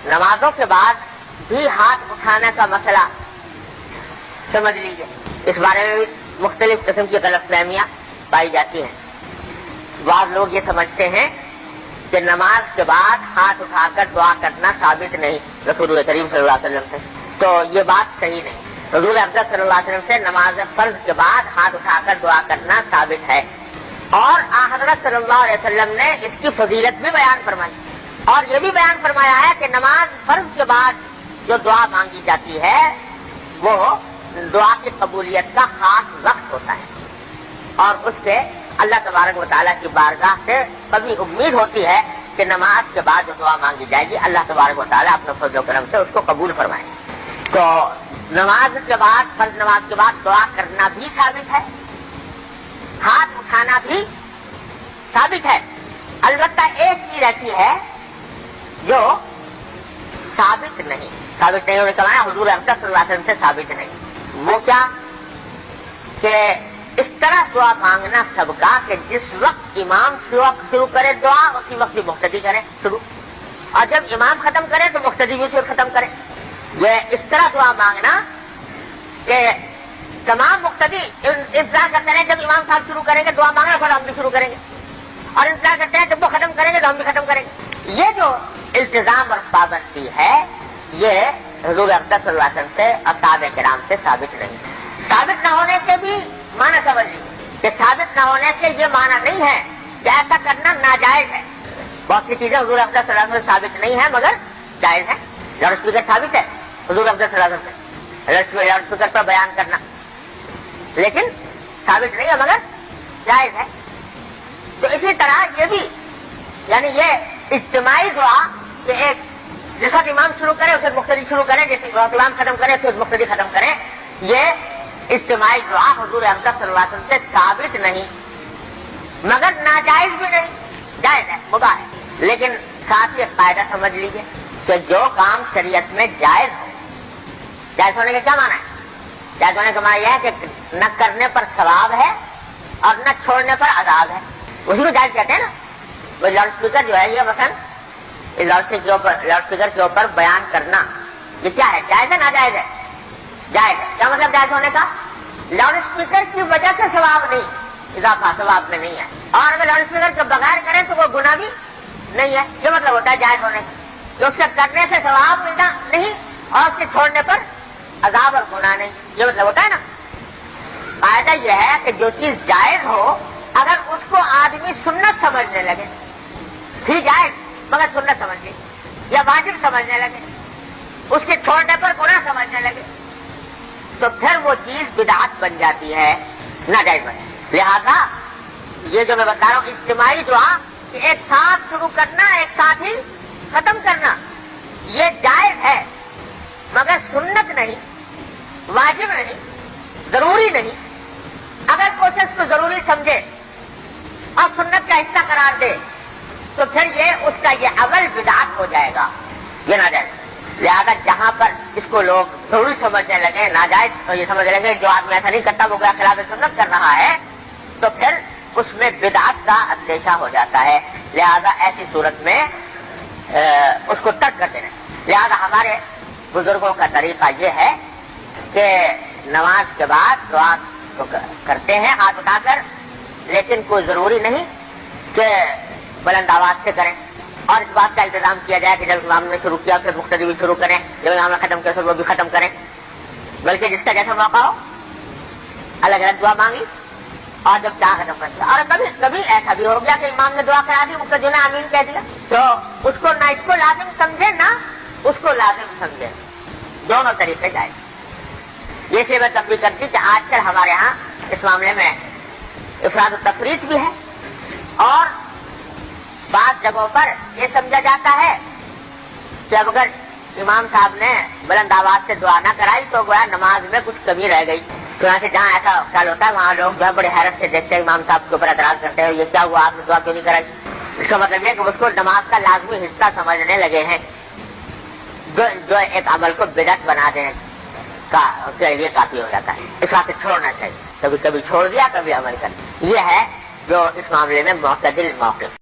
نمازوں کے بعد بھی ہاتھ اٹھانے کا مسئلہ سمجھ لیجیے، اس بارے میں بھی مختلف قسم کی غلط فہمیاں پائی جاتی ہیں۔ بعض لوگ یہ سمجھتے ہیں کہ نماز کے بعد ہاتھ اٹھا کر دعا کرنا ثابت نہیں رسول کریم صلی اللہ علیہ وسلم سے، تو یہ بات صحیح نہیں۔ رسول اکرم صلی اللہ علیہ وسلم سے نماز فرض کے بعد ہاتھ اٹھا کر دعا کرنا ثابت ہے، اور حضرت صلی اللہ علیہ وسلم نے اس کی فضیلت بھی بیان فرمائی، اور یہ بھی بیان فرمایا ہے کہ نماز فرض کے بعد جو دعا مانگی جاتی ہے وہ دعا کی قبولیت کا خاص وقت ہوتا ہے، اور اس سے اللہ تبارک و تعالیٰ کی بارگاہ سے کبھی امید ہوتی ہے کہ نماز کے بعد جو دعا مانگی جائے گی اللہ تبارک و تعالیٰ اپنے فضل و کرم سے اس کو قبول فرمائے۔ تو نماز کے بعد، فرض نماز کے بعد دعا کرنا بھی ثابت ہے، ہاتھ اٹھانا بھی ثابت ہے، البتہ ایک چیز ایسی ہے جو ثابت نہیں ہونے کا معنی حضور اکرم صلی اللہ علیہ وسلم سے ثابت نہیں۔ وہ کیا کہ اس طرح دعا مانگنا سب کا کہ جس وقت امام شروع کرے دعا اسی وقت بھی مقتدی کرے شروع، اور جب امام ختم کرے تو مقتدی بھی اسے ختم کرے۔ یہ اس طرح دعا مانگنا کہ تمام مقتدی انتظار کرتے رہے جب امام صاحب شروع کریں گے دعا مانگنا پھر ہم بھی شروع کریں گے، اور انتظار کرتے ہیں جب وہ ختم کریں گے تو ہم بھی ختم کریں گے۔ یہ جو التزام اور پابندی ہے یہ حضور اکرم صلی اللہ علیہ وسلم سے اور صحابہ کرام سے ثابت نہیں۔ ثابت نہ ہونے سے بھی معنی سمجھ لیجیے کہ ثابت نہ ہونے سے یہ معنی نہیں ہے کہ ایسا کرنا ناجائز ہے۔ بہت سی چیزیں حضور اکرم صلی اللہ علیہ وسلم سے ثابت نہیں ہے مگر جائز ہے۔ لاؤڈ اسپیکر ثابت ہے حضور اکرم صلی اللہ علیہ وسلم سے، لاؤڈ اسپیکر پر بیان کرنا، لیکن ثابت نہیں ہے مگر جائز ہے۔ تو اسی طرح یہ بھی، یعنی یہ اجتماعی دعا کہ ایک جس وقت امام شروع کرے اسے مقتدی شروع کرے، جس وقت امام ختم کرے اسے مقتدی ختم کرے، یہ اجتماعی دعا حضور اکرم صلی اللہ علیہ وسلم سے ثابت نہیں مگر ناجائز بھی نہیں، جائز ہے، مباح ہے۔ لیکن ساتھ یہ قاعدہ سمجھ لیجیے کہ جو کام شریعت میں جائز ہو، جائز ہونے کا کیا معنی ہے؟ جائز ہونے کا معنی یہ ہے کہ نہ کرنے پر ثواب ہے اور نہ چھوڑنے پر عذاب ہے، اسی کو جائز کہتے ہیں نا۔ وہ لاؤڈ اسپیکر جو ہے یہ مثلا لاؤڈ اسپیکر کے اوپر بیان کرنا یہ کیا ہے؟ جائز ہے ناجائز ہے؟ جائز ہے۔ کیا مطلب جائز ہونے کا؟ لاؤڈ اسپیکر کی وجہ سے ثواب نہیں، اضافہ ثواب میں نہیں ہے، اور اگر لاؤڈ اسپیکر کے بغیر کرے تو وہ گناہ بھی نہیں ہے۔ یہ مطلب ہوتا ہے جائز ہونے کا کہ اس کے کرنے سے ثواب ملنا نہیں اور اس کے چھوڑنے پر عذاب اور گناہ نہیں، یہ مطلب ہوتا ہے نا۔ قاعدہ یہ ہے کہ جو چیز جائز ہو اگر اس کو آدمی سنت سمجھنے لگے، ٹھیک جائز مگر سنت سمجھ لے، یا واجب سمجھنے لگے، اس کے چھوڑنے پر گناہ سمجھنے لگے، تو پھر وہ چیز بدعت بن جاتی ہے، ناجائز بن جاتی ہے۔ لہذا یہ جو میں بتا رہا ہوں اجتماعی دعا کہ ایک ساتھ شروع کرنا ایک ساتھ ہی ختم کرنا یہ جائز ہے مگر سنت نہیں، واجب نہیں، ضروری نہیں۔ اگر کوئی اس کو ضروری سمجھے اور سنت کا حصہ قرار دے تو پھر یہ اس کا یہ عمل بدعت ہو جائے گا، یہ ناجائز۔ لہذا جہاں پر اس کو لوگ ضروری سمجھنے لگے، ناجائز تو یہ سمجھ لیں گے جو آدمی ایسا نہیں کرتا وہ خلاف سنت کر رہا ہے، تو پھر اس میں بدعت کا اندیشہ ہو جاتا ہے۔ لہذا ایسی صورت میں اس کو ترک کر دینا۔ لہذا ہمارے بزرگوں کا طریقہ یہ ہے کہ نماز کے بعد دعا تو کرتے ہیں ہاتھ اٹھا کر، لیکن کوئی ضروری نہیں کہ بلند آواز سے کریں، اور اس بات کا انتظام کیا جائے کہ جب امام نے شروع کیا پھر مقتدی بھی شروع کریں، جب امام نے ختم کیا پھر وہ بھی ختم کریں، بلکہ جس کا جیسا موقع ہو الگ الگ دعا مانگی اور جب چاہ ختم کر دیا۔ اور کبھی ایسا بھی ہو گیا کہ امام نے دعا کرا دی، مقتدی نے آمین کہہ دیا، تو اس کو نہ اس کو لازم سمجھے نہ اس کو لازم سمجھے، دونوں طریقے جائیں۔ یہ سے میں تنبیہ کرتی کہ آج کل ہمارے ہاں اس معاملے میں افراد و تفریط بھی ہے، اور بعض جگہوں پر یہ سمجھا جاتا ہے کہ اگر امام صاحب نے بلند آواز سے دعا نہ کرائی تو گویا نماز میں کچھ کمی رہ گئی۔ چنانچہ جہاں ایسا خیال ہوتا ہے وہاں لوگ جو ہے بڑے حیرت سے دیکھتے ہیں، امام صاحب کے اوپر اعتراض کرتے ہیں، یہ کیا ہوا آپ نے دعا کیوں نہیں کرائی؟ اس کا مطلب یہ کہ اس کو نماز کا لازمی حصہ سمجھنے لگے ہیں، جو ایک عمل کو بدعت بنا دینے کا کے لیے کافی ہو جاتا ہے۔ اس واسطے چھوڑنا چاہیے، کبھی کبھی چھوڑ دیا کبھی عمل کر، یہ ہے جو اس معاملے میں معتدل موقف۔